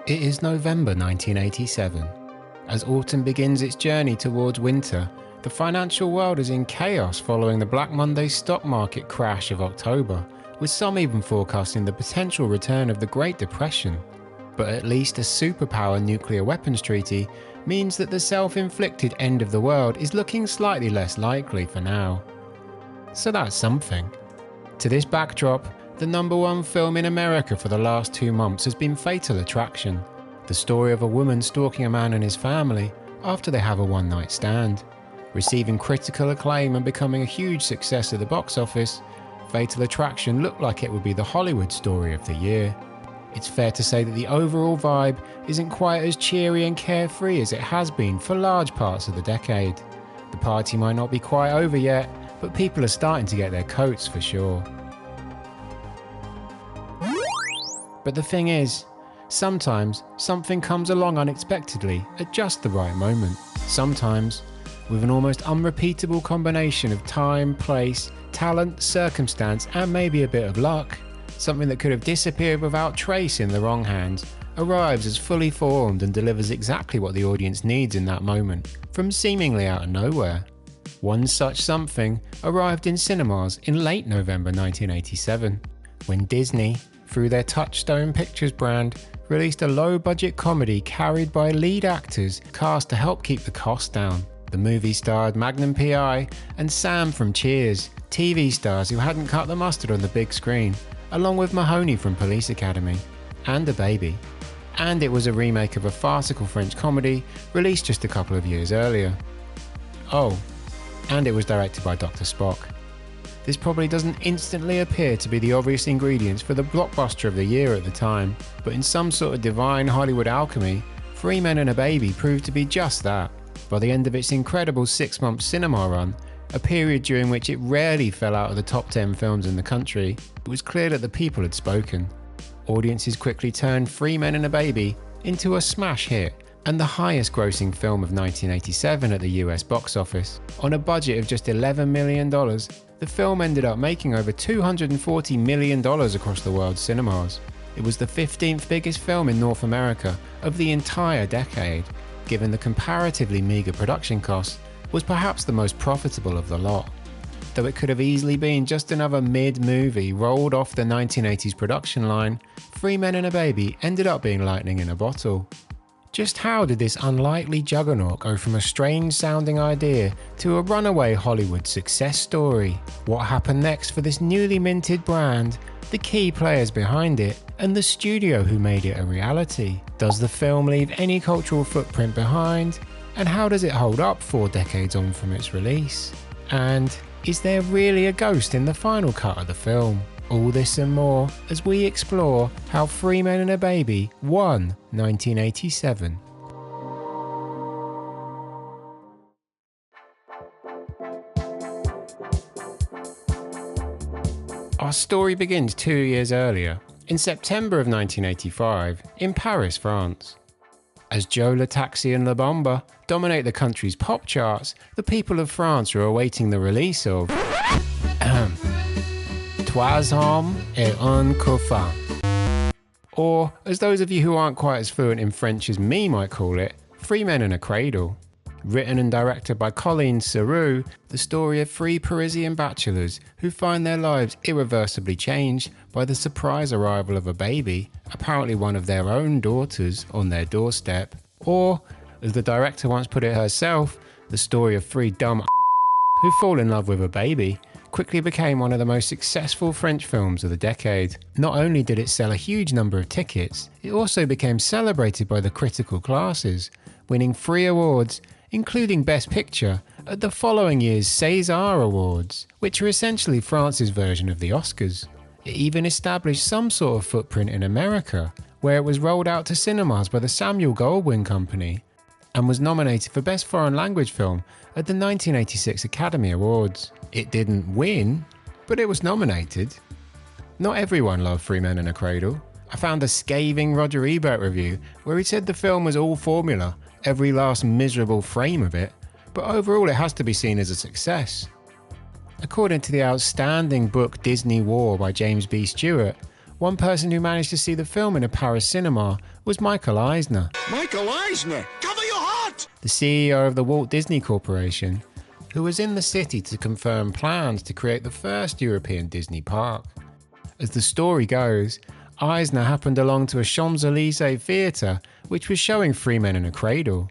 It is November 1987. As autumn begins its journey towards winter, the financial world is in chaos following the Black Monday stock market crash of October, with some even forecasting the potential return of the Great Depression. But at least a superpower nuclear weapons treaty means that the self-inflicted end of the world is looking slightly less likely for now. So that's something. To this backdrop, the #1 film in America for the last 2 months has been Fatal Attraction, the story of a woman stalking a man and his family after they have a one-night stand. Receiving critical acclaim and becoming a huge success at the box office, Fatal Attraction looked like it would be the Hollywood story of the year. It's fair to say that the overall vibe isn't quite as cheery and carefree as it has been for large parts of the decade. The party might not be quite over yet, but people are starting to get their coats for sure. But the thing is, sometimes something comes along unexpectedly at just the right moment. Sometimes, with an almost unrepeatable combination of time, place, talent, circumstance, and maybe a bit of luck, something that could have disappeared without trace in the wrong hands arrives as fully formed and delivers exactly what the audience needs in that moment, from seemingly out of nowhere. One such something arrived in cinemas in late November 1987, when Disney, through their Touchstone Pictures brand, released a low-budget comedy carried by lead actors cast to help keep the cost down. The movie starred Magnum P.I. and Sam from Cheers, TV stars who hadn't cut the mustard on the big screen, along with Mahoney from Police Academy, and a baby. And it was a remake of a farcical French comedy released just a couple of years earlier. Oh, and it was directed by Dr. Spock. This probably doesn't instantly appear to be the obvious ingredients for the blockbuster of the year at the time, but in some sort of divine Hollywood alchemy, Three Men and a Baby proved to be just that. By the end of its incredible 6-month cinema run, a period during which it rarely fell out of the top 10 films in the country, it was clear that the people had spoken. Audiences quickly turned Three Men and a Baby into a smash hit, and the highest grossing film of 1987 at the US box office. On a budget of just $11 million, the film ended up making over $240 million across the world's cinemas. It was the 15th biggest film in North America of the entire decade. Given the comparatively meagre production costs, was perhaps the most profitable of the lot. Though it could have easily been just another mid-movie rolled off the 1980s production line, Three Men and a Baby ended up being lightning in a bottle. Just how did this unlikely juggernaut go from a strange-sounding idea to a runaway Hollywood success story? What happened next for this newly minted brand, the key players behind it, and the studio who made it a reality? Does the film leave any cultural footprint behind? And how does it hold up 4 decades on from its release? And is there really a ghost in the final cut of the film? All this and more as we explore how Three Men and a Baby won 1987. Our story begins 2 years earlier, in September of 1985, in Paris, France. As Joe Le Taxi and La Bamba dominate the country's pop charts, the people of France are awaiting the release of Trois Hommes et un Coffin. Or, as those of you who aren't quite as fluent in French as me might call it, Three Men and a Cradle. Written and directed by Colleen Serroux, the story of 3 Parisian bachelors who find their lives irreversibly changed by the surprise arrival of a baby, apparently one of their own daughters, on their doorstep. Or, as the director once put it herself, the story of 3 dumb who fall in love with a baby, quickly became one of the most successful French films of the decade. Not only did it sell a huge number of tickets, it also became celebrated by the critical classes, winning 3 awards, including Best Picture, at the following year's César Awards, which are essentially France's version of the Oscars. It even established some sort of footprint in America, where it was rolled out to cinemas by the Samuel Goldwyn Company, and was nominated for Best Foreign Language Film at the 1986 Academy Awards. It didn't win, but it was nominated. Not everyone loved Three Men and a Cradle. I found a scathing Roger Ebert review where he said the film was all formula, every last miserable frame of it, but overall it has to be seen as a success. According to the outstanding book Disney War by James B. Stewart, One person who managed to see the film in a Paris cinema was Michael Eisner. Michael Eisner, cover your heart! The CEO of the Walt Disney Corporation, who was in the city to confirm plans to create the first European Disney park. As the story goes, Eisner happened along to a Champs-Élysées theatre which was showing Three Men in a Cradle.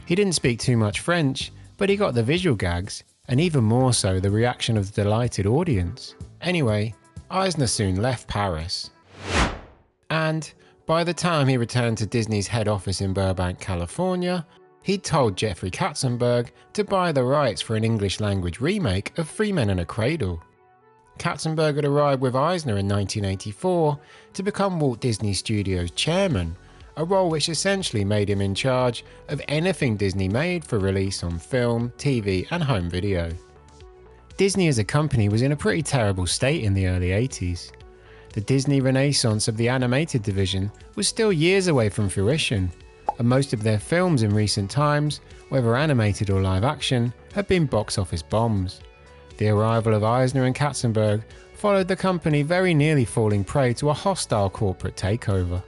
He didn't speak too much French, but he got the visual gags, and even more so the reaction of the delighted audience. Anyway, Eisner soon left Paris. And by the time he returned to Disney's head office in Burbank, California, he'd told Jeffrey Katzenberg to buy the rights for an English language remake of Three Men in a Cradle. Katzenberg had arrived with Eisner in 1984 to become Walt Disney Studios chairman, a role which essentially made him in charge of anything Disney made for release on film, TV and home video. Disney as a company was in a pretty terrible state in the early 80s. The Disney renaissance of the animated division was still years away from fruition, and most of their films in recent times, whether animated or live action, had been box office bombs. The arrival of Eisner and Katzenberg followed the company very nearly falling prey to a hostile corporate takeover.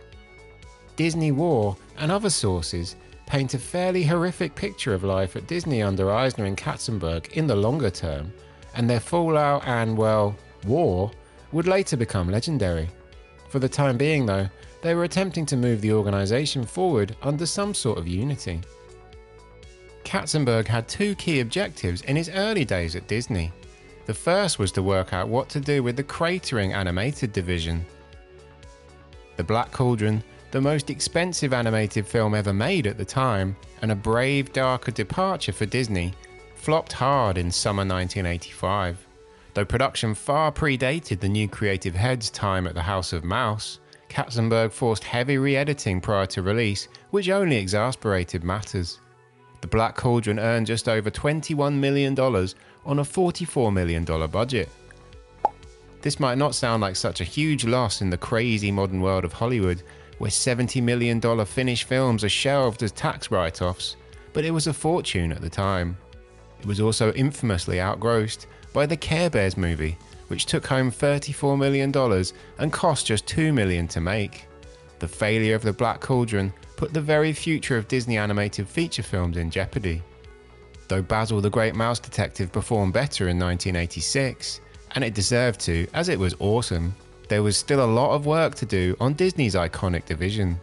Disney War and other sources paint a fairly horrific picture of life at Disney under Eisner and Katzenberg in the longer term, and their fallout and, well, war would later become legendary. For the time being though, they were attempting to move the organisation forward under some sort of unity. Katzenberg had two key objectives in his early days at Disney. The first was to work out what to do with the cratering animated division. The Black Cauldron, the most expensive animated film ever made at the time, and a brave, darker departure for Disney, flopped hard in summer 1985. Though production far predated the new creative head's time at the House of Mouse, Katzenberg forced heavy re-editing prior to release, which only exasperated matters. The Black Cauldron earned just over $21 million on a $44 million budget. This might not sound like such a huge loss in the crazy modern world of Hollywood, where $70 million finished films are shelved as tax write-offs, but it was a fortune at the time. It was also infamously outgrossed by the Care Bears movie, which took home $34 million and cost just $2 million to make. The failure of the Black Cauldron put the very future of Disney animated feature films in jeopardy. Though Basil the Great Mouse Detective performed better in 1986, and it deserved to, as it was awesome, there was still a lot of work to do on Disney's iconic division.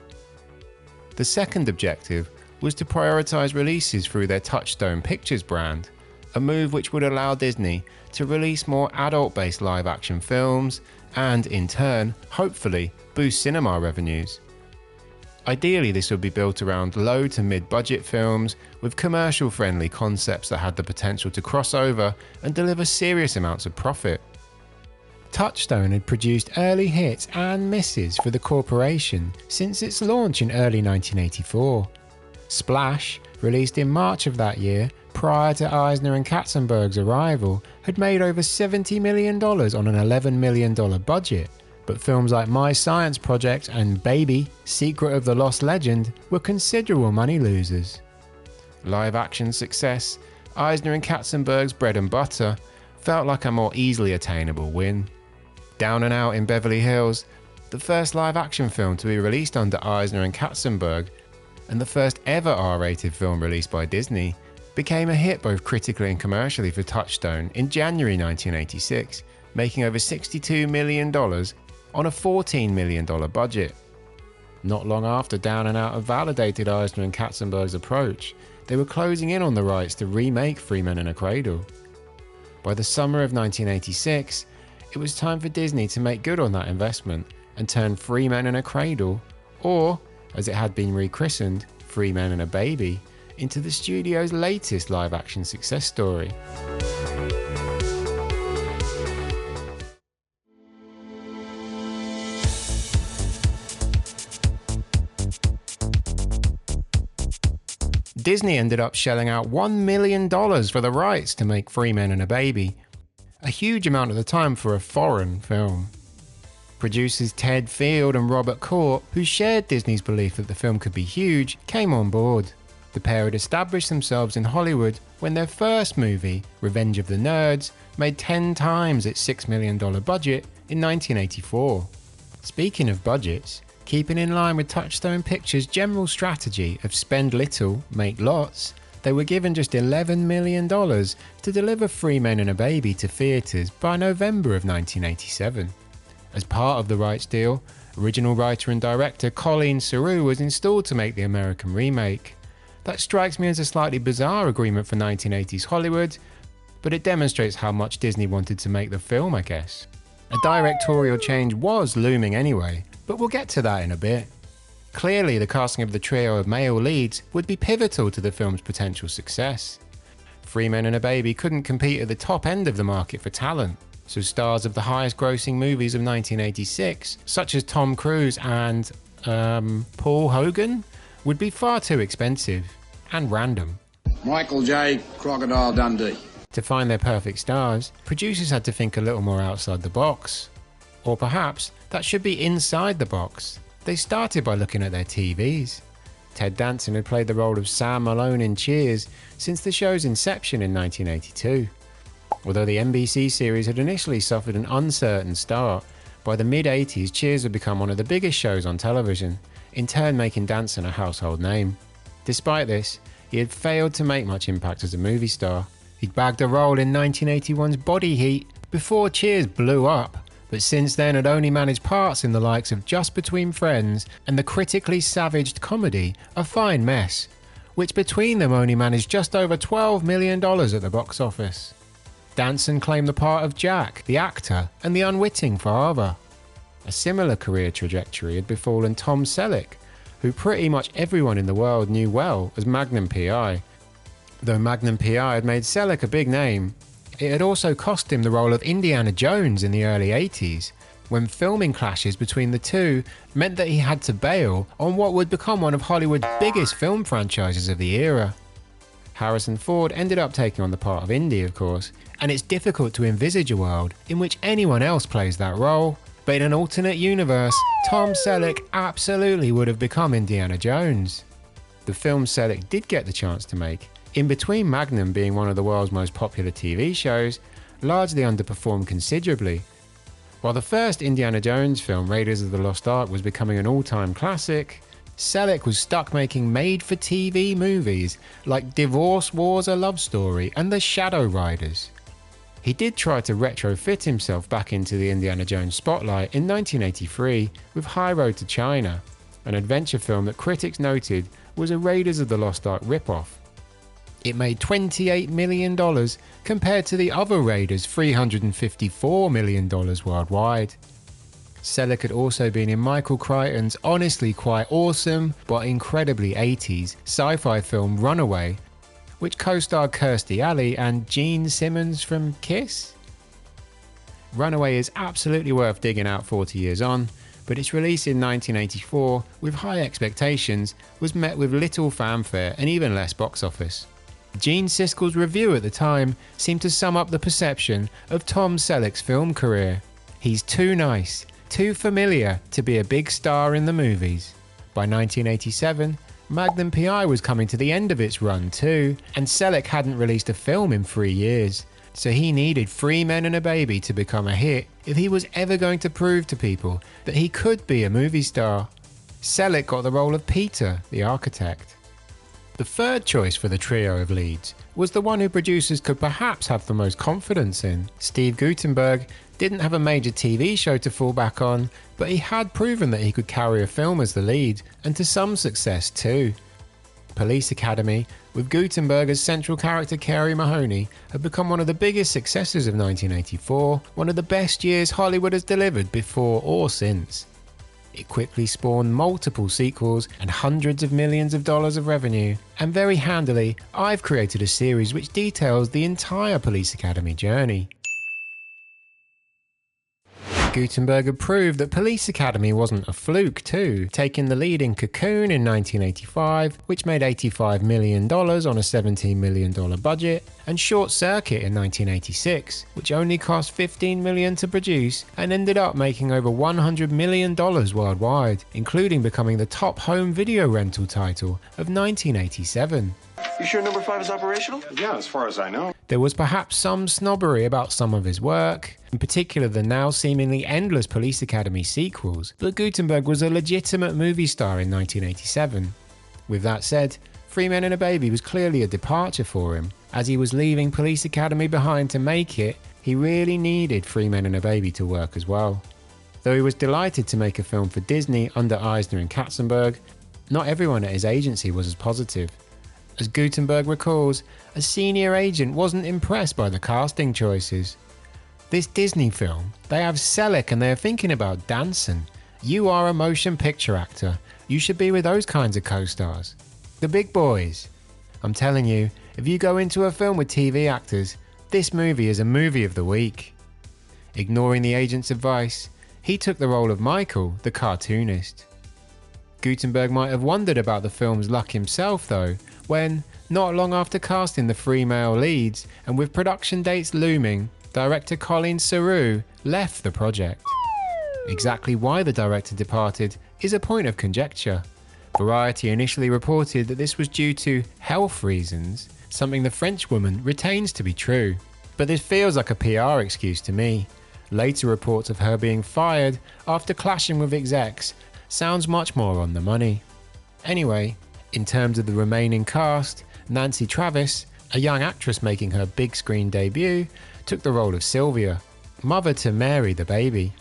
The second objective was to prioritise releases through their Touchstone Pictures brand, a move which would allow Disney to release more adult-based live-action films and, in turn, hopefully, boost cinema revenues. Ideally, this would be built around low to mid-budget films with commercial-friendly concepts that had the potential to cross over and deliver serious amounts of profit. Touchstone had produced early hits and misses for the corporation since its launch in early 1984. Splash, released in March of that year, prior to Eisner and Katzenberg's arrival, had made over $70 million on an $11 million budget. But films like My Science Project and Baby, Secret of the Lost Legend were considerable money losers. Live-action success, Eisner and Katzenberg's bread and butter, felt like a more easily attainable win. Down and Out in Beverly Hills, the first live-action film to be released under Eisner and Katzenberg, and the first ever R-rated film released by Disney, became a hit both critically and commercially for Touchstone in January 1986, making over $62 million on a $14 million budget. Not long after Down and Out had validated Eisner and Katzenberg's approach, they were closing in on the rights to remake Three Men in a Cradle. By the summer of 1986, it was time for Disney to make good on that investment and turn Three Men in a Cradle, or, as it had been rechristened, Three Men and a Baby, into the studio's latest live-action success story. Disney ended up shelling out $1 million for the rights to make Three Men and a Baby, a huge amount at the time for a foreign film. Producers Ted Field and Robert Court, who shared Disney's belief that the film could be huge, came on board. The pair had established themselves in Hollywood when their first movie, Revenge of the Nerds, made 10 times its $6 million budget in 1984. Speaking of budgets, keeping in line with Touchstone Pictures' general strategy of spend little, make lots, they were given just $11 million to deliver Three Men and a Baby to theatres by November of 1987. As part of the rights deal, original writer and director Colleen Sarou was installed to make the American remake. That strikes me as a slightly bizarre agreement for 1980s Hollywood, but it demonstrates how much Disney wanted to make the film, I guess. A directorial change was looming anyway, but we'll get to that in a bit. Clearly, the casting of the trio of male leads would be pivotal to the film's potential success. Three Men and a Baby couldn't compete at the top end of the market for talent, so stars of the highest grossing movies of 1986, such as Tom Cruise and Paul Hogan, would be far too expensive and random. Michael J. Crocodile Dundee. To find their perfect stars, producers had to think a little more outside the box. Or perhaps that should be inside the box. They started by looking at their TVs. Ted Danson had played the role of Sam Malone in Cheers since the show's inception in 1982. Although the NBC series had initially suffered an uncertain start, by the mid-80s Cheers had become one of the biggest shows on television, in turn making Danson a household name. Despite this, he had failed to make much impact as a movie star. He'd bagged a role in 1981's Body Heat before Cheers blew up, but since then had only managed parts in the likes of Just Between Friends and the critically savaged comedy A Fine Mess, which between them only managed just over $12 million at the box office. Danson claimed the part of Jack, the actor, and the unwitting father. A similar career trajectory had befallen Tom Selleck, who pretty much everyone in the world knew well as Magnum P.I. Though Magnum P.I. had made Selleck a big name, it had also cost him the role of Indiana Jones in the early 80s, when filming clashes between the two meant that he had to bail on what would become one of Hollywood's biggest film franchises of the era. Harrison Ford ended up taking on the part of Indy, of course, and it's difficult to envisage a world in which anyone else plays that role, but in an alternate universe, Tom Selleck absolutely would have become Indiana Jones. The film Selleck did get the chance to make, in between Magnum being one of the world's most popular TV shows, largely underperformed considerably. While the first Indiana Jones film, Raiders of the Lost Ark, was becoming an all-time classic, Selleck was stuck making made-for-TV movies like Divorce Wars: A Love Story and The Shadow Riders. He did try to retrofit himself back into the Indiana Jones spotlight in 1983 with High Road to China, an adventure film that critics noted was a Raiders of the Lost Ark ripoff. It made $28 million compared to the other Raiders' $354 million worldwide. Selleck had also been in Michael Crichton's honestly quite awesome but incredibly 80s sci-fi film Runaway, which co-starred Kirstie Alley and Gene Simmons from Kiss. Runaway is absolutely worth digging out 40 years on, but its release in 1984 with high expectations was met with little fanfare and even less box office. Gene Siskel's review at the time seemed to sum up the perception of Tom Selleck's film career. He's too nice, too familiar to be a big star in the movies. By 1987, Magnum P.I. was coming to the end of its run too, and Selleck hadn't released a film in 3 years, so he needed Three Men and a Baby to become a hit if he was ever going to prove to people that he could be a movie star. Selleck got the role of Peter, the architect. The third choice for the trio of leads was the one who producers could perhaps have the most confidence in. Steve Guttenberg didn't have a major TV show to fall back on, but he had proven that he could carry a film as the lead, and to some success too. Police Academy, with Guttenberg as central character Carey Mahoney, had become one of the biggest successes of 1984, one of the best years Hollywood has delivered before or since. It quickly spawned multiple sequels and hundreds of millions of dollars of revenue, and very handily, I've created a series which details the entire Police Academy journey. Guttenberg had proved that Police Academy wasn't a fluke too, taking the lead in Cocoon in 1985, which made $85 million on a $17 million budget, and Short Circuit in 1986, which only cost $15 million to produce and ended up making over $100 million worldwide, including becoming the top home video rental title of 1987. You sure number 5 is operational? Yeah, as far as I know. There was perhaps some snobbery about some of his work, in particular the now seemingly endless Police Academy sequels, but Guttenberg was a legitimate movie star in 1987. With that said, Three Men and a Baby was clearly a departure for him. As he was leaving Police Academy behind to make it, he really needed Three Men and a Baby to work as well. Though he was delighted to make a film for Disney under Eisner and Katzenberg, not everyone at his agency was as positive. As Guttenberg recalls, a senior agent wasn't impressed by the casting choices. This Disney film, they have Selleck and they are thinking about dancing. You are a motion picture actor. You should be with those kinds of co-stars. The big boys. I'm telling you, if you go into a film with TV actors, this movie is a movie of the week. Ignoring the agent's advice, he took the role of Michael, the cartoonist. Guttenberg might have wondered about the film's luck himself though, when, not long after casting the 3 male leads, and with production dates looming, director Colin Serrault left the project. Exactly why the director departed is a point of conjecture. Variety initially reported that this was due to health reasons, something the French woman retains to be true. But this feels like a PR excuse to me. Later reports of her being fired after clashing with execs sounds much more on the money. Anyway, in terms of the remaining cast, Nancy Travis, a young actress making her big screen debut, took the role of Sylvia, mother to Mary the baby.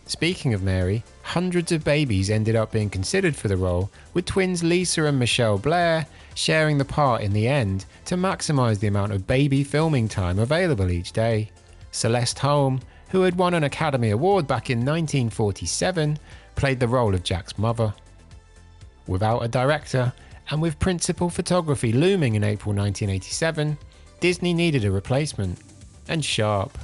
Speaking of Mary, hundreds of babies ended up being considered for the role, with twins Lisa and Michelle Blair sharing the part in the end to maximise the amount of baby filming time available each day. Celeste Holm, who had won an Academy Award back in 1947, played the role of Jack's mother. Without a director, and with principal photography looming in April 1987, Disney needed a replacement, and sharp.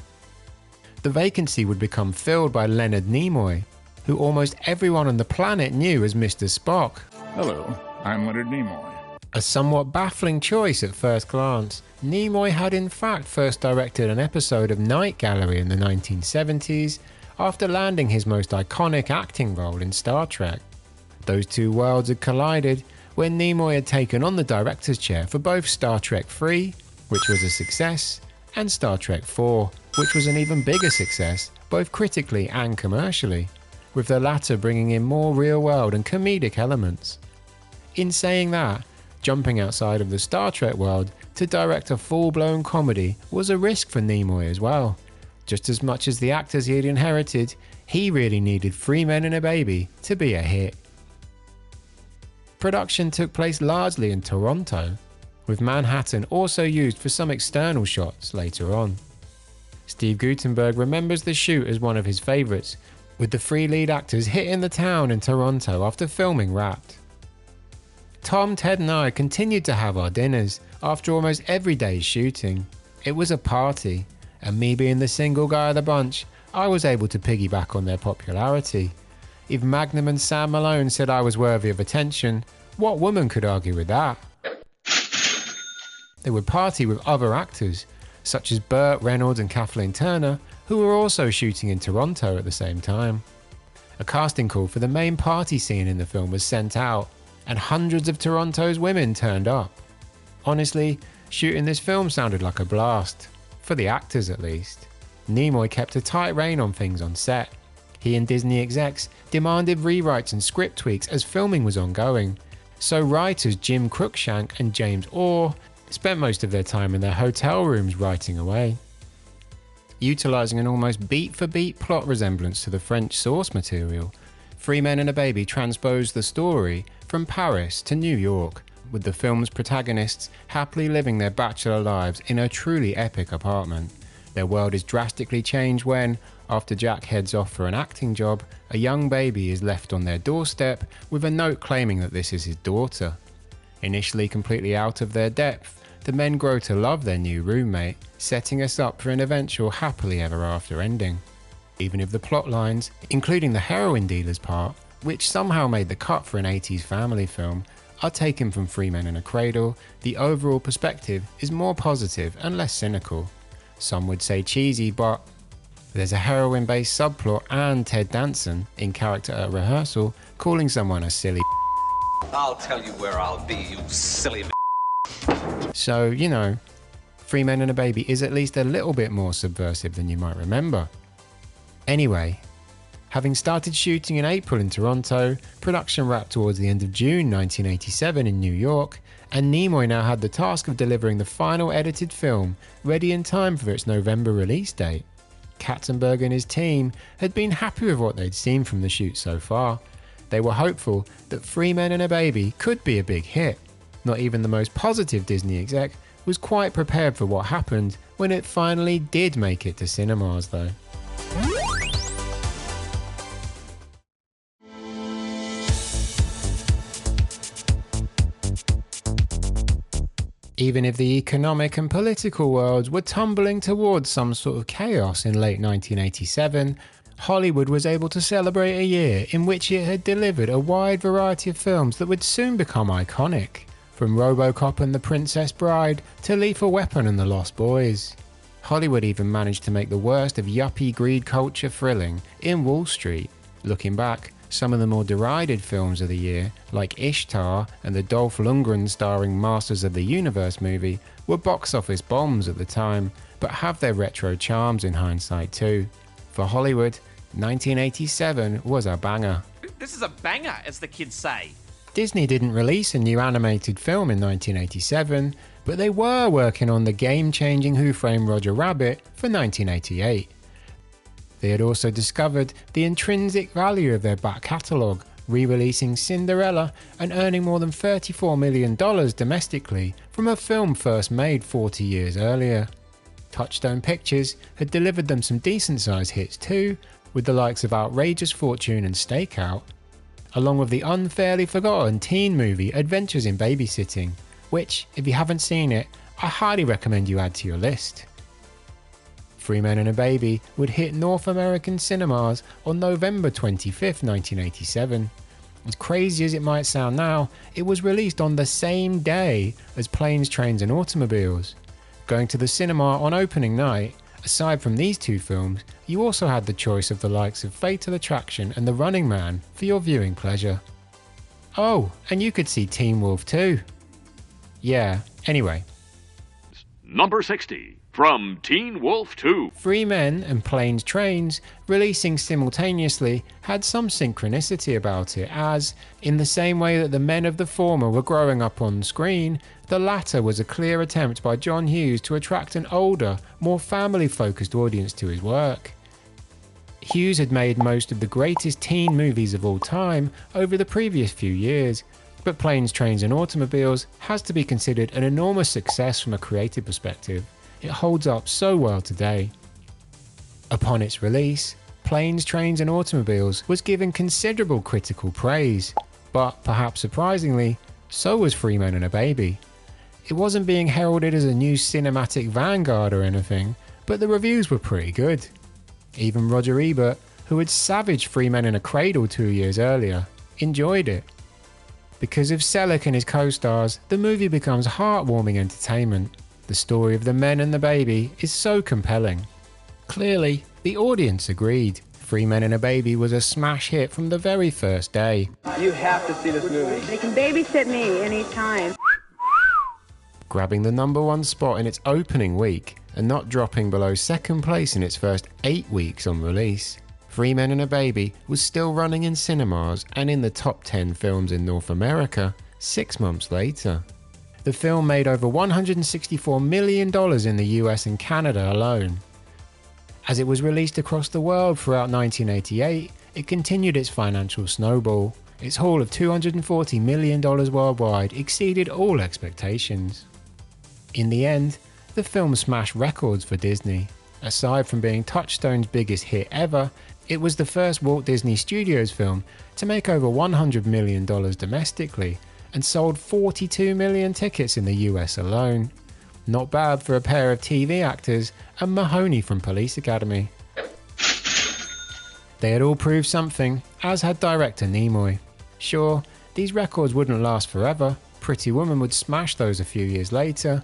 The vacancy would become filled by Leonard Nimoy, who almost everyone on the planet knew as Mr. Spock. Hello, I'm Leonard Nimoy. A somewhat baffling choice at first glance, Nimoy had in fact first directed an episode of Night Gallery in the 1970s, after landing his most iconic acting role in Star Trek. Those two worlds had collided when Nimoy had taken on the director's chair for both Star Trek III, which was a success, and Star Trek IV, which was an even bigger success, both critically and commercially, with the latter bringing in more real-world and comedic elements. In saying that, jumping outside of the Star Trek world to direct a full-blown comedy was a risk for Nimoy as well. Just as much as the actors he had inherited, he really needed Three Men and a Baby to be a hit. Production took place largely in Toronto, with Manhattan also used for some external shots later on. Steve Guttenberg remembers the shoot as one of his favourites, with the 3 lead actors hitting the town in Toronto after filming Wrapped. Tom, Ted and I continued to have our dinners after almost every day's shooting. It was a party, and me being the single guy of the bunch, I was able to piggyback on their popularity. If Magnum and Sam Malone said I was worthy of attention, what woman could argue with that? They would party with other actors, such as Burt Reynolds and Kathleen Turner, who were also shooting in Toronto at the same time. A casting call for the main party scene in the film was sent out, and hundreds of Toronto's women turned up. Honestly, shooting this film sounded like a blast, for the actors at least. Nimoy kept a tight rein on things on set. He and Disney execs demanded rewrites and script tweaks as filming was ongoing, so writers Jim Cruikshank and James Orr spent most of their time in their hotel rooms writing away. Utilising an almost beat-for-beat plot resemblance to the French source material, Three Men and a Baby transposed the story from Paris to New York, with the film's protagonists happily living their bachelor lives in a truly epic apartment. Their world is drastically changed when, after Jack heads off for an acting job, a young baby is left on their doorstep with a note claiming that this is his daughter. Initially completely out of their depth, the men grow to love their new roommate, setting us up for an eventual happily ever after ending. Even if the plot lines, including the heroin dealer's part, which somehow made the cut for an 80s family film, are taken from Three Men in a Cradle, the overall perspective is more positive and less cynical. Some would say cheesy, but there's a heroin-based subplot and Ted Danson, in character at rehearsal, calling someone a silly. I'll tell you where I'll be, you silly So, you know, Three Men and a Baby is at least a little bit more subversive than you might remember. Anyway, having started shooting in April in Toronto, production wrapped towards the end of June 1987 in New York, and Nimoy now had the task of delivering the final edited film ready in time for its November release date. Katzenberg and his team had been happy with what they'd seen from the shoot so far. They were hopeful that Three Men and a Baby could be a big hit. Not even the most positive Disney exec was quite prepared for what happened when it finally did make it to cinemas though. Even if the economic and political worlds were tumbling towards some sort of chaos in late 1987, Hollywood was able to celebrate a year in which it had delivered a wide variety of films that would soon become iconic, from RoboCop and The Princess Bride to Lethal Weapon and The Lost Boys. Hollywood even managed to make the worst of yuppie greed culture thrilling in Wall Street. Looking back, some of the more derided films of the year, like Ishtar and the Dolph Lundgren starring Masters of the Universe movie, were box office bombs at the time, but have their retro charms in hindsight too. For Hollywood, 1987 was a banger. This is a banger, as the kids say. Disney didn't release a new animated film in 1987, but they were working on the game-changing Who Framed Roger Rabbit for 1988. They had also discovered the intrinsic value of their back catalogue, re-releasing Cinderella and earning more than $34 million domestically from a film first made 40 years earlier. Touchstone Pictures had delivered them some decent-sized hits too, with the likes of Outrageous Fortune and Stakeout, along with the unfairly forgotten teen movie Adventures in Babysitting, which, if you haven't seen it, I highly recommend you add to your list. Three Men and a Baby would hit North American cinemas on November 25th, 1987. As crazy as it might sound now, it was released on the same day as Planes, Trains and Automobiles. Going to the cinema on opening night, aside from these two films, you also had the choice of the likes of Fatal Attraction and The Running Man for your viewing pleasure. Oh, and you could see Teen Wolf too. Yeah, anyway. Number 60. From Teen Wolf 2. Three Men and Planes, Trains, releasing simultaneously, had some synchronicity about it, as, in the same way that the men of the former were growing up on screen, the latter was a clear attempt by John Hughes to attract an older, more family-focused audience to his work. Hughes had made most of the greatest teen movies of all time over the previous few years, but Planes, Trains and Automobiles has to be considered an enormous success from a creative perspective. It holds up so well today. Upon its release, Planes, Trains and Automobiles was given considerable critical praise, but perhaps surprisingly, so was Three Men and a Baby. It wasn't being heralded as a new cinematic vanguard or anything, but the reviews were pretty good. Even Roger Ebert, who had savaged Three Men in a Cradle 2 years earlier, enjoyed it. Because of Selleck and his co-stars, the movie becomes heartwarming entertainment. The story of the men and the baby is so compelling. Clearly, the audience agreed. Three Men and a Baby was a smash hit from the very first day. You have to see this movie. They can babysit me anytime. Grabbing the #1 spot in its opening week and not dropping below second place in its first 8 weeks on release. Three Men and a Baby was still running in cinemas and in the top 10 films in North America 6 months later. The film made over $164 million in the US and Canada alone. As it was released across the world throughout 1988, it continued its financial snowball. Its haul of $240 million worldwide exceeded all expectations. In the end, the film smashed records for Disney. Aside from being Touchstone's biggest hit ever, it was the first Walt Disney Studios film to make over $100 million domestically, and sold 42 million tickets in the US alone. Not bad for a pair of TV actors and Mahoney from Police Academy. They had all proved something, as had director Nimoy. Sure, these records wouldn't last forever, Pretty Woman would smash those a few years later,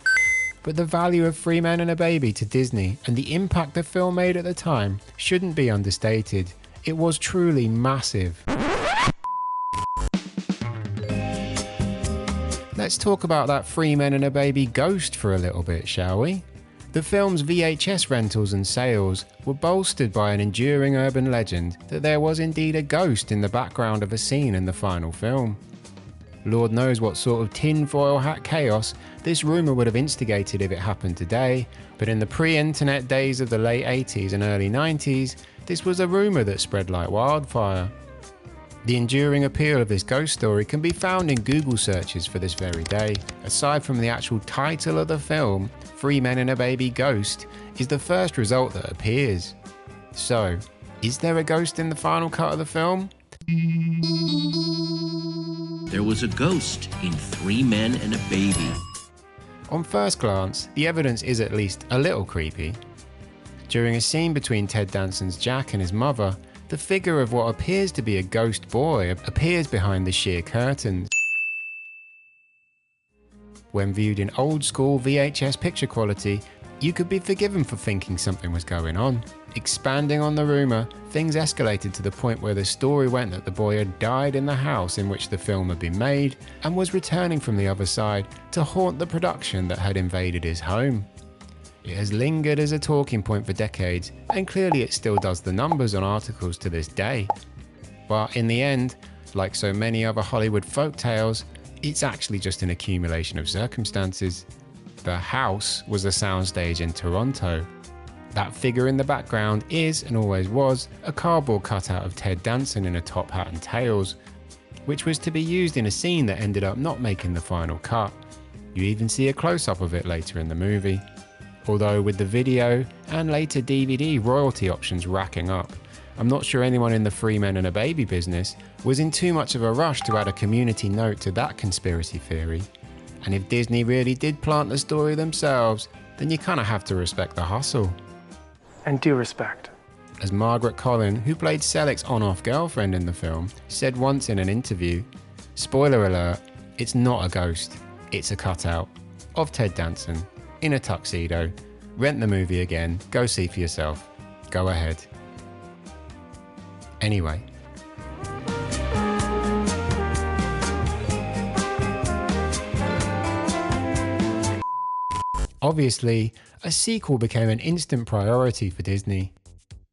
but the value of Three Men and a Baby to Disney and the impact the film made at the time shouldn't be understated. It was truly massive. let's talk about that Three Men and a Baby ghost for a little bit, shall we? The film's VHS rentals and sales were bolstered by an enduring urban legend that there was indeed a ghost in the background of a scene in the final film. Lord knows what sort of tinfoil hat chaos this rumour would have instigated if it happened today, but in the pre-internet days of the late 80s and early 90s, this was a rumour that spread like wildfire. The enduring appeal of this ghost story can be found in Google searches for this very day. Aside from the actual title of the film, Three Men and a Baby Ghost is the first result that appears. So, is there a ghost in the final cut of the film? There was a ghost in Three Men and a Baby. On first glance, the evidence is at least a little creepy. During a scene between Ted Danson's Jack and his mother, the figure of what appears to be a ghost boy appears behind the sheer curtains. When viewed in old school VHS picture quality, you could be forgiven for thinking something was going on. Expanding on the rumour, things escalated to the point where the story went that the boy had died in the house in which the film had been made and was returning from the other side to haunt the production that had invaded his home. It has lingered as a talking point for decades, and clearly it still does the numbers on articles to this day. But in the end, like so many other Hollywood folktales, it's actually just an accumulation of circumstances. The house was a soundstage in Toronto. That figure in the background is, and always was, a cardboard cutout of Ted Danson in a top hat and tails, which was to be used in a scene that ended up not making the final cut. You even see a close-up of it later in the movie. Although with the video and later DVD royalty options racking up, I'm not sure anyone in the Three Men and a Baby business was in too much of a rush to add a community note to that conspiracy theory. And if Disney really did plant the story themselves, then you kinda have to respect the hustle. And due respect. As Margaret Collin, who played Selleck's on-off girlfriend in the film, said once in an interview, spoiler alert, it's not a ghost, it's a cutout of Ted Danson in a tuxedo. Rent the movie again, go see for yourself. Go ahead. Anyway. Obviously, a sequel became an instant priority for Disney.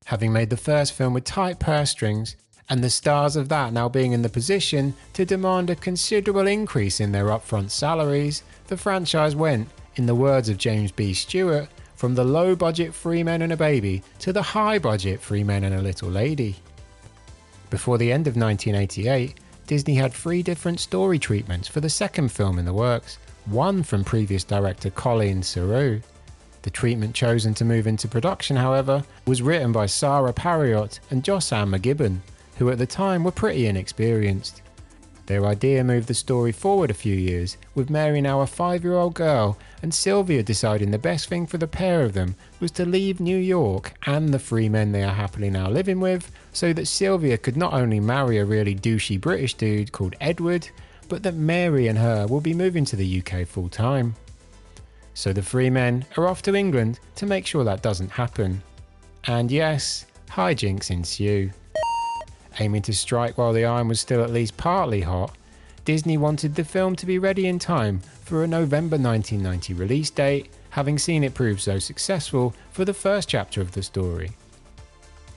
Having made the first film with tight purse strings, and the stars of that now being in the position to demand a considerable increase in their upfront salaries, the franchise went, in the words of James B. Stewart, from the low-budget Three Men and a Baby to the high-budget Three Men and a Little Lady. Before the end of 1988, Disney had 3 different story treatments for the second film in the works, one from previous director Colleen Serrault. The treatment chosen to move into production, however, was written by Sarah Parriott and Josanne McGibbon, who at the time were pretty inexperienced. Their idea moved the story forward a few years, with Mary now a 5-year-old girl, and Sylvia deciding the best thing for the pair of them was to leave New York and the 3 men they are happily now living with, so that Sylvia could not only marry a really douchey British dude called Edward, but that Mary and her will be moving to the UK full time. So the 3 men are off to England to make sure that doesn't happen. And yes, hijinks ensue. Aiming to strike while the iron was still at least partly hot, Disney wanted the film to be ready in time for a November 1990 release date, having seen it prove so successful for the first chapter of the story.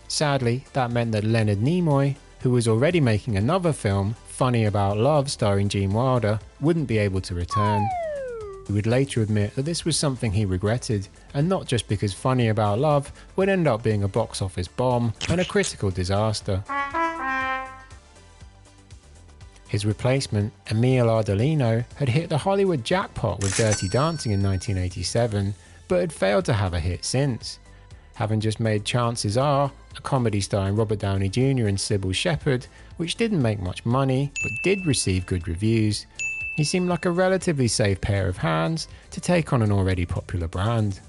Sadly, that meant that Leonard Nimoy, who was already making another film, Funny About Love starring Gene Wilder, wouldn't be able to return. He would later admit that this was something he regretted, and not just because Funny About Love would end up being a box office bomb and a critical disaster. His replacement, Emile Ardolino, had hit the Hollywood jackpot with Dirty Dancing in 1987, but had failed to have a hit since. Having just made Chances Are, a comedy starring Robert Downey Jr. and Sybil Shepherd, which didn't make much money, but did receive good reviews, he seemed like a relatively safe pair of hands to take on an already popular brand.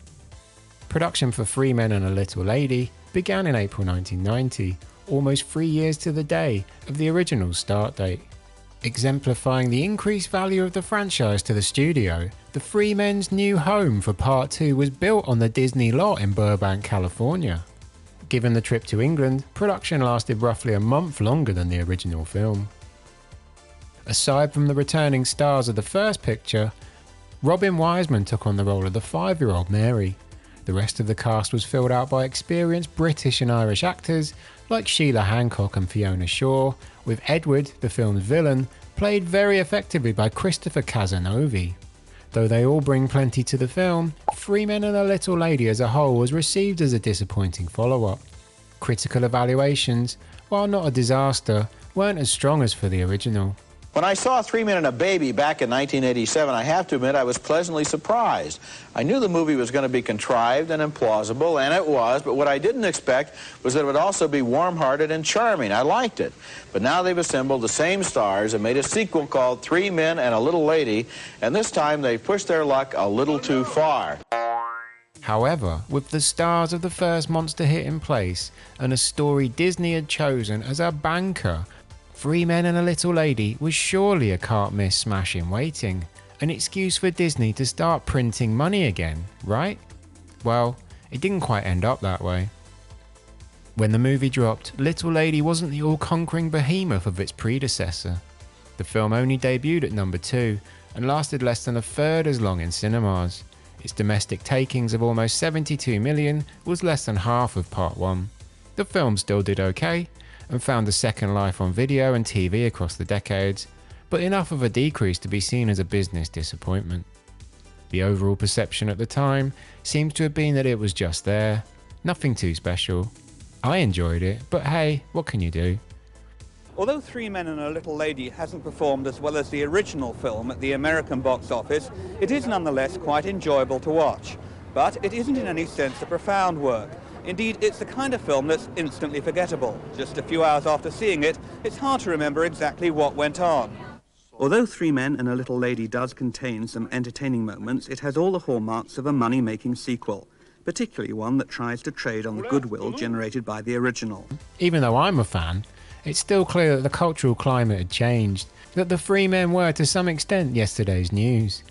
Production for 3 Men and a Little Lady began in April 1990, almost 3 years to the day of the original start date. Exemplifying the increased value of the franchise to the studio, the 3 Men's new home for Part 2 was built on the Disney lot in Burbank, California. Given the trip to England, production lasted roughly a month longer than the original film. Aside from the returning stars of the first picture, Robin Wiseman took on the role of the 5-year-old Mary. The rest of the cast was filled out by experienced British and Irish actors like Sheila Hancock and Fiona Shaw, with Edward, the film's villain, played very effectively by Christopher Casanovi. Though they all bring plenty to the film, Three Men and a Little Lady as a whole was received as a disappointing follow-up. Critical evaluations, while not a disaster, weren't as strong as for the original. When I saw Three Men and a Baby back in 1987, I have to admit I was pleasantly surprised. I knew the movie was going to be contrived and implausible, and it was, but what I didn't expect was that it would also be warm-hearted and charming. I liked it. But now they've assembled the same stars and made a sequel called Three Men and a Little Lady, and this time they've pushed their luck a little too far. However, with the stars of the first monster hit in place, and a story Disney had chosen as a banker, Three Men and a Little Lady was surely a can't-miss smash in waiting, an excuse for Disney to start printing money again, right? Well, it didn't quite end up that way. When the movie dropped, Little Lady wasn't the all-conquering behemoth of its predecessor. The film only debuted at number 2 and lasted less than a third as long in cinemas. Its domestic takings of almost 72 million was less than half of Part 1. The film still did okay, and found a second life on video and TV across the decades, but enough of a decrease to be seen as a business disappointment. The overall perception at the time seems to have been that it was just there, nothing too special. I enjoyed it, but hey, what can you do? Although Three Men and a Little Lady hasn't performed as well as the original film at the American box office, it is nonetheless quite enjoyable to watch. But it isn't in any sense a profound work. Indeed, it's the kind of film that's instantly forgettable. Just a few hours after seeing it, it's hard to remember exactly what went on. Although Three Men and a Little Lady does contain some entertaining moments, it has all the hallmarks of a money-making sequel, particularly one that tries to trade on the goodwill generated by the original. Even though I'm a fan, it's still clear that the cultural climate had changed, that the Three Men were to some extent yesterday's news.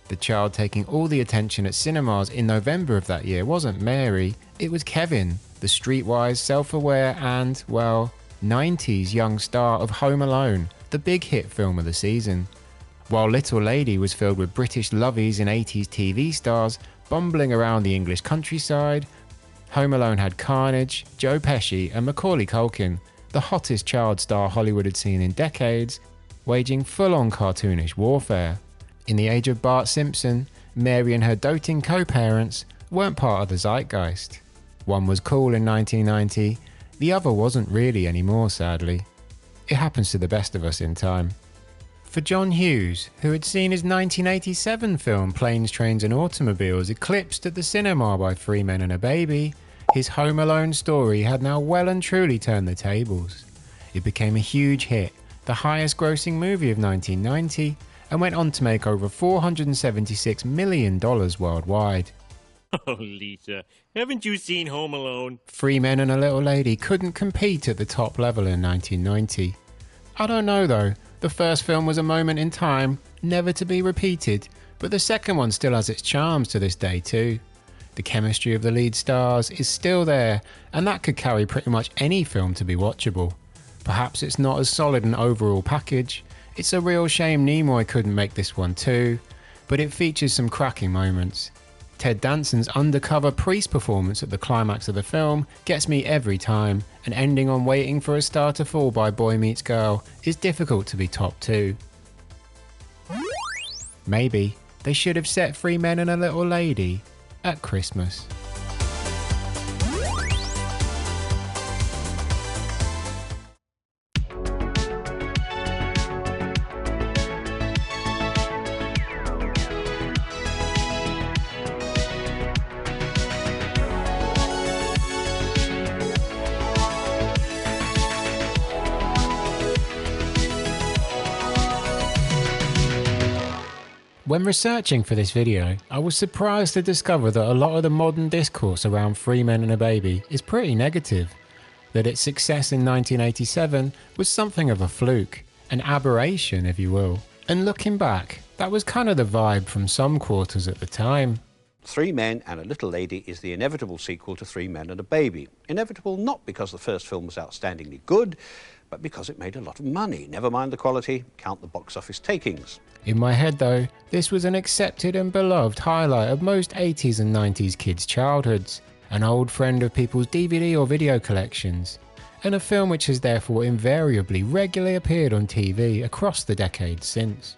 The child taking all the attention at cinemas in November of that year wasn't Mary, it was Kevin, the streetwise, self-aware and, well, 90s young star of Home Alone, the big hit film of the season. While Little Lady was filled with British lovies and 80s TV stars bumbling around the English countryside, Home Alone had Carnage, Joe Pesci and Macaulay Culkin, the hottest child star Hollywood had seen in decades, waging full-on cartoonish warfare. In the age of Bart Simpson, Mary and her doting co-parents weren't part of the zeitgeist. One was cool in 1990, the other wasn't really anymore, sadly. It happens to the best of us in time. For John Hughes, who had seen his 1987 film Planes, Trains and Automobiles eclipsed at the cinema by Three Men and a Baby, his Home Alone story had now well and truly turned the tables. It became a huge hit, the highest grossing movie of 1990, and went on to make over $476 million worldwide. Oh, Lisa, haven't you seen Home Alone? Three Men and a Little Lady couldn't compete at the top level in 1990. I don't know though, the first film was a moment in time, never to be repeated, but the second one still has its charms to this day too. The chemistry of the lead stars is still there, and that could carry pretty much any film to be watchable. Perhaps it's not as solid an overall package. It's a real shame Nimoy couldn't make this one too, but it features some cracking moments. Ted Danson's undercover priest performance at the climax of the film gets me every time, and ending on Waiting for a Star to Fall by Boy Meets Girl is difficult to be topped too. Maybe they should have set Three Men and a Little Lady at Christmas. When researching for this video, I was surprised to discover that a lot of the modern discourse around Three Men and a Baby is pretty negative, that its success in 1987 was something of a fluke, an aberration if you will, and looking back, that was kind of the vibe from some quarters at the time. Three Men and a Little Lady is the inevitable sequel to Three Men and a Baby. Inevitable not because the first film was outstandingly good, but because it made a lot of money. Never mind the quality, count the box office takings. In my head though, this was an accepted and beloved highlight of most 80s and 90s kids' childhoods, an old friend of people's DVD or video collections, and a film which has therefore invariably regularly appeared on TV across the decades since.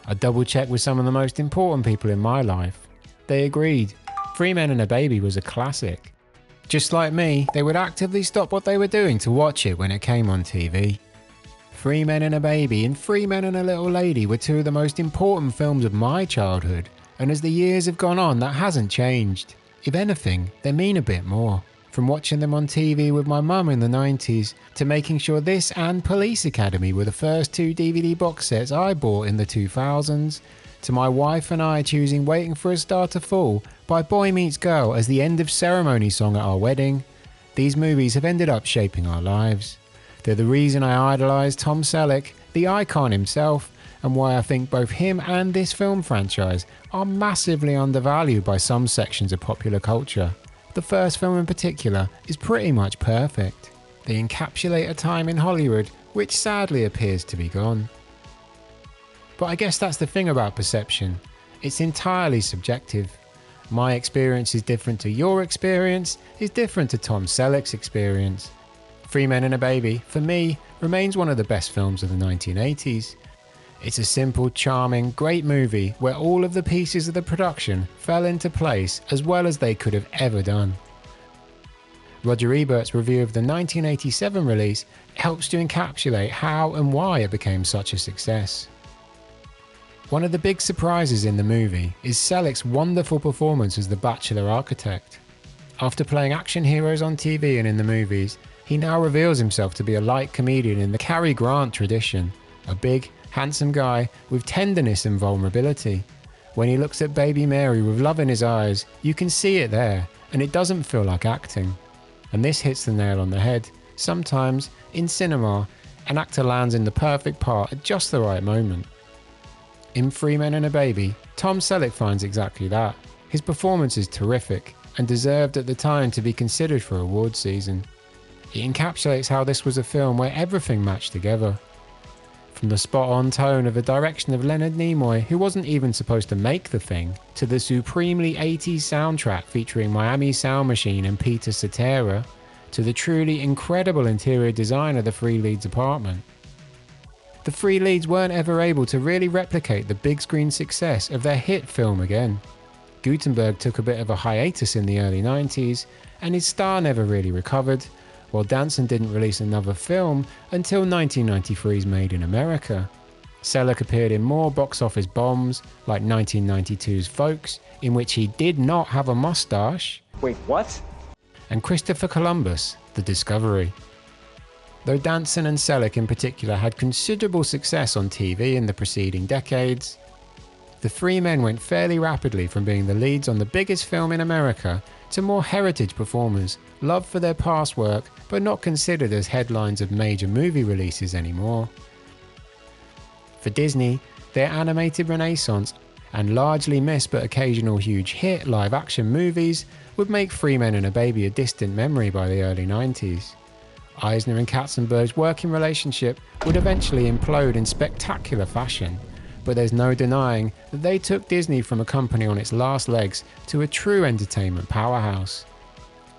I double checked with some of the most important people in my life. They agreed. Three Men and a Baby was a classic. Just like me, they would actively stop what they were doing to watch it when it came on TV. Three Men and a Baby and Three Men and a Little Lady were two of the most important films of my childhood, and as the years have gone on, that hasn't changed. If anything, they mean a bit more. From watching them on TV with my mum in the 90s, to making sure this and Police Academy were the first two DVD box sets I bought in the 2000s, to my wife and I choosing Waiting for a Star to Fall by Boy Meets Girl as the end of ceremony song at our wedding, these movies have ended up shaping our lives. They're the reason I idolised Tom Selleck, the icon himself, and why I think both him and this film franchise are massively undervalued by some sections of popular culture. The first film in particular is pretty much perfect. They encapsulate a time in Hollywood which sadly appears to be gone. But I guess that's the thing about perception. It's entirely subjective. My experience is different to your experience, is different to Tom Selleck's experience. Three Men and a Baby, for me, remains one of the best films of the 1980s. It's a simple, charming, great movie where all of the pieces of the production fell into place as well as they could have ever done. Roger Ebert's review of the 1987 release helps to encapsulate how and why it became such a success. One of the big surprises in the movie is Selleck's wonderful performance as the bachelor architect. After playing action heroes on TV and in the movies, he now reveals himself to be a light comedian in the Cary Grant tradition, a big, handsome guy with tenderness and vulnerability. When he looks at baby Mary with love in his eyes, you can see it there, and it doesn't feel like acting. And this hits the nail on the head. Sometimes, in cinema, an actor lands in the perfect part at just the right moment. In Three Men and a Baby, Tom Selleck finds exactly that. His performance is terrific, and deserved at the time to be considered for awards season. It encapsulates how this was a film where everything matched together. From the spot-on tone of the direction of Leonard Nimoy, who wasn't even supposed to make the thing, to the supremely 80s soundtrack featuring Miami Sound Machine and Peter Cetera, to the truly incredible interior design of the three leads' apartment. The three leads weren't ever able to really replicate the big screen success of their hit film again. Guttenberg took a bit of a hiatus in the early 90s, and his star never really recovered, while Danson didn't release another film until 1993's Made in America. Selleck appeared in more box office bombs, like 1992's Folks, in which he did not have a mustache. Wait, what? And Christopher Columbus, The Discovery. Though Danson and Selleck in particular had considerable success on TV in the preceding decades, the three men went fairly rapidly from being the leads on the biggest film in America to more heritage performers, loved for their past work but not considered as headlines of major movie releases anymore. For Disney, their animated renaissance and largely missed but occasional huge hit live-action movies would make Three Men and a Baby a distant memory by the early 90s. Eisner and Katzenberg's working relationship would eventually implode in spectacular fashion, but there's no denying that they took Disney from a company on its last legs to a true entertainment powerhouse.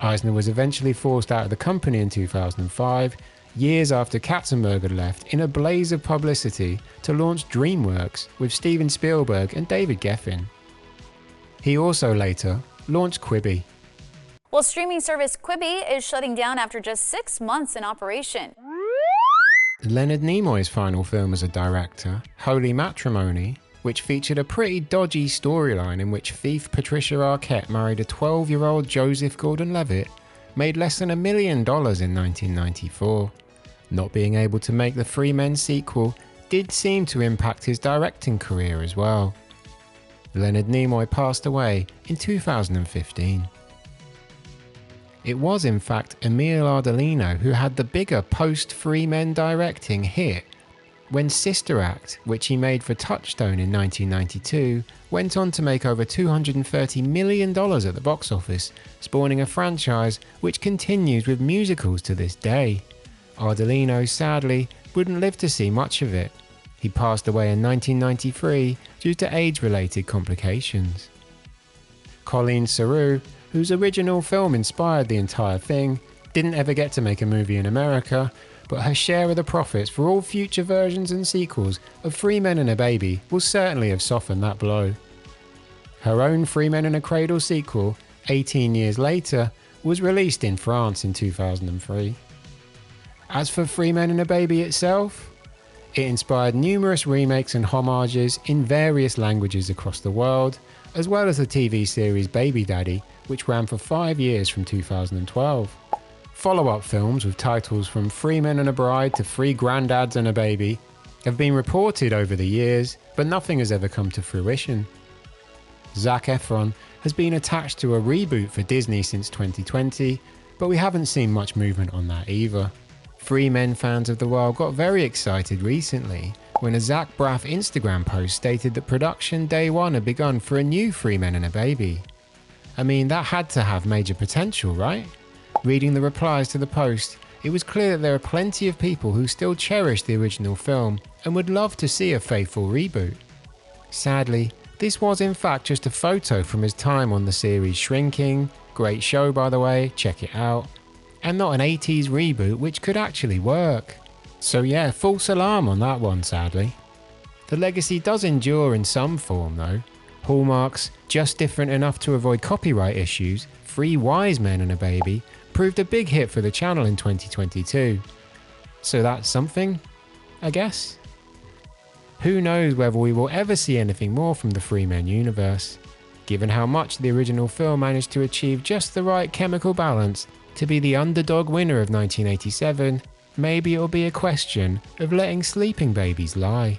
Eisner was eventually forced out of the company in 2005, years after Katzenberg had left, in a blaze of publicity to launch DreamWorks with Steven Spielberg and David Geffen. He also later launched Quibi. Well, streaming service Quibi is shutting down after just 6 months in operation. Leonard Nimoy's final film as a director, Holy Matrimony, which featured a pretty dodgy storyline in which thief Patricia Arquette married a 12-year-old Joseph Gordon-Levitt, made less than $1 million in 1994. Not being able to make the Three Men sequel did seem to impact his directing career as well. Leonard Nimoy passed away in 2015. It was in fact Emile Ardolino who had the bigger post-Three Men directing hit, when Sister Act, which he made for Touchstone in 1992, went on to make over $230 million at the box office, spawning a franchise which continues with musicals to this day. Ardolino sadly wouldn't live to see much of it. He passed away in 1993 due to age-related complications. Colleen Sarrou, whose original film inspired the entire thing, didn't ever get to make a movie in America, but her share of the profits for all future versions and sequels of Three Men and a Baby will certainly have softened that blow. Her own Three Men and a Cradle sequel, 18 years later, was released in France in 2003. As for Three Men and a Baby itself, it inspired numerous remakes and homages in various languages across the world, as well as the TV series Baby Daddy, which ran for 5 years from 2012. Follow-up films with titles from Three Men and a Bride to Three Granddads and a Baby have been reported over the years, but nothing has ever come to fruition. Zac Efron has been attached to a reboot for Disney since 2020, but we haven't seen much movement on that either. Three Men fans of the world got very excited recently when a Zach Braff Instagram post stated that production day one had begun for a new Three Men and a Baby. I mean, that had to have major potential, right? Reading the replies to the post, it was clear that there are plenty of people who still cherish the original film and would love to see a faithful reboot. Sadly, this was in fact just a photo from his time on the series Shrinking, great show by the way, check it out, and not an 80s reboot which could actually work. So yeah, false alarm on that one sadly. The legacy does endure in some form though. Hallmark's Just Different Enough to Avoid Copyright Issues, Three Wise Men and a Baby, proved a big hit for the channel in 2022. So that's something, I guess. Who knows whether we will ever see anything more from the Three Men universe. Given how much the original film managed to achieve just the right chemical balance to be the underdog winner of 1987, maybe it'll be a question of letting sleeping babies lie.